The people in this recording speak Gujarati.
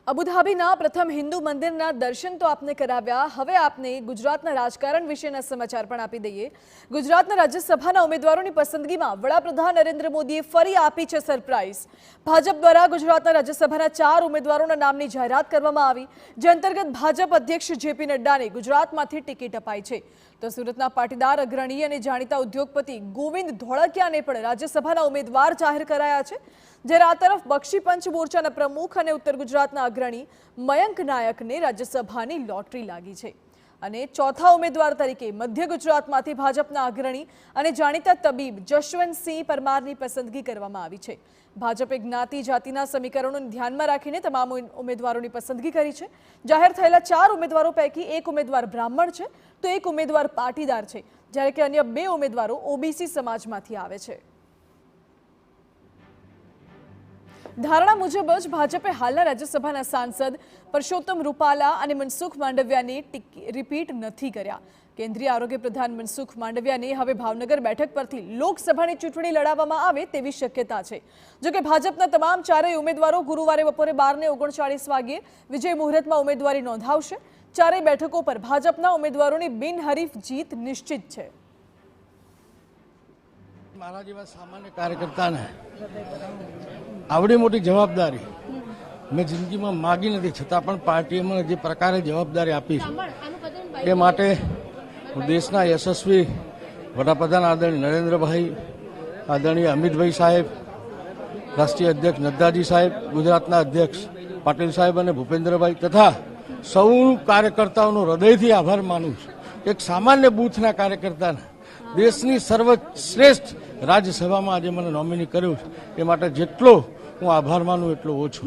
અબુધાબીના પ્રથમ હિન્દુ મંદિરના દર્શન તો આપને કરાવ્યા। હવે આપને ગુજરાતના રાજકારણ વિશેના સમાચાર પણ આપી દઈએ। ગુજરાતના રાજ્યસભાના ઉમેદવારોની પસંદગીમાં વડાપ્રધાન નરેન્દ્ર મોદીએ ફરી આપી છે સરપ્રાઈઝ। ભાજપ દ્વારા ગુજરાતના રાજ્યસભાના 4 ઉમેદવારોના નામની જાહેરાત કરવામાં આવી, જે અંતર્ગત ભાજપ અધ્યક્ષ જેપી નડ્ડાને ગુજરાતમાંથી ટિકિટ અપાઈ છે। તો સુરતના પાટીદાર અગ્રણી અને જાણીતા ઉદ્યોગપતિ ગોવિંદ ધોળકિયાને પણ રાજ્યસભાના ઉમેદવાર જાહેર કરાયા છે, જ્યારે આ તરફ બક્ષી પંચ મોરચાના પ્રમુખ અને ઉત્તર ગુજરાતના અગ્રણી મયંક નાયકને રાજ્યસભાની લોટરી લાગી છે। અને ચોથા ઉમેદવાર તરીકે મધ્ય ગુજરાતમાંથી ભાજપના અગ્રણી અને જાણીતા તબીબ જશવંતસિંહ પરમારની પસંદગી કરવામાં આવી છે। ભાજપે જ્ઞાતિ જાતિના સમીકરણોને ધ્યાનમાં રાખીને તમામ ઉમેદવારોની પસંદગી કરી છે। જાહેર થયેલા 4 ઉમેદવારો પૈકી એક ઉમેદવાર બ્રાહ્મણ છે, તો એક ઉમેદવાર પાટીદાર છે, જ્યારે કે અન્ય 2 ઉમેદવારો ઓબીસી સમાજમાંથી આવે છે। ધારણા મુજબ જ ભાજપે હાલના રાજ્યસભાના સાંસદ પરસોત્તમ રૂપાલા અને મનસુખ માંડવિયાને રિપીટ નથી કર્યા। કેન્દ્રીય આરોગ્ય પ્રધાન મનસુખ માંડવિયાને હવે ભાવનગર બેઠક પરથી લોકસભાની ચૂંટણી લડાવવામાં આવે તેવી શક્યતા છે। જોકે ભાજપના તમામ 4 ઉમેદવારો ગુરુવારે બપોરે 12:39 વાગ્યે વિજય મુહૂર્તમાં ઉમેદવારી નોંધાવશે। 4 બેઠકો પર ભાજપના ઉમેદવારોની બિનહરીફ જીત નિશ્ચિત છે। મારા જેવા સામાન્ય કાર્યકર્તાને આવડી મોટી જવાબદારી મેં જિંદગીમાં માગી નથી, છતાં પણ પાર્ટીએ મને જે પ્રકારે જવાબદારી આપી છે એ માટે હું દેશના યશસ્વી વડાપ્રધાન આદરણીય નરેન્દ્રભાઈ, આદરણીય અમિતભાઈ સાહેબ, રાષ્ટ્રીય અધ્યક્ષ નડ્ડાજી સાહેબ, ગુજરાતના અધ્યક્ષ પાટીલ સાહેબ અને ભૂપેન્દ્રભાઈ તથા સૌ કાર્યકર્તાઓનો હૃદયથી આભાર માનું છું। એક સામાન્ય બૂથના કાર્યકર્તાને દેશની સર્વશ્રેષ્ઠ રાજ્યસભામાં આજે મને નોમિની કર્યું છે, એ માટે જેટલો હું આભાર માનું એટલો ઓછો।